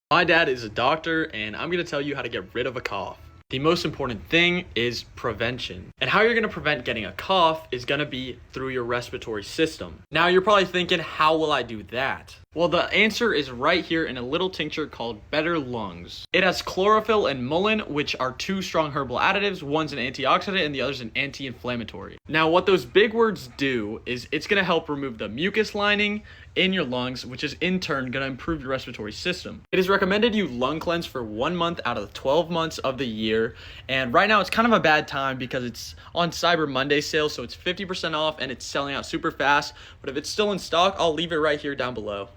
My dad is a doctor, and I'm going to tell you how to get rid of a cough. The most important thing is prevention. And how you're going to prevent getting a cough is going to be through your respiratory system. Now, you're probably thinking, how will I do that? Well, the answer is right here in a little tincture called Better Lungs. It has chlorophyll and mullein, which are two strong herbal additives. One's an antioxidant and the other's an anti-inflammatory. Now, what those big words do is it's going to help remove the mucus lining in your lungs, which is in turn going to improve your respiratory system. It is recommended you lung cleanse for 1 month out of the 12 months of the year. And right now it's kind of a bad time because it's on Cyber Monday sale, so it's 50% off and it's selling out super fast. But if it's still in stock, I'll leave it right here down below.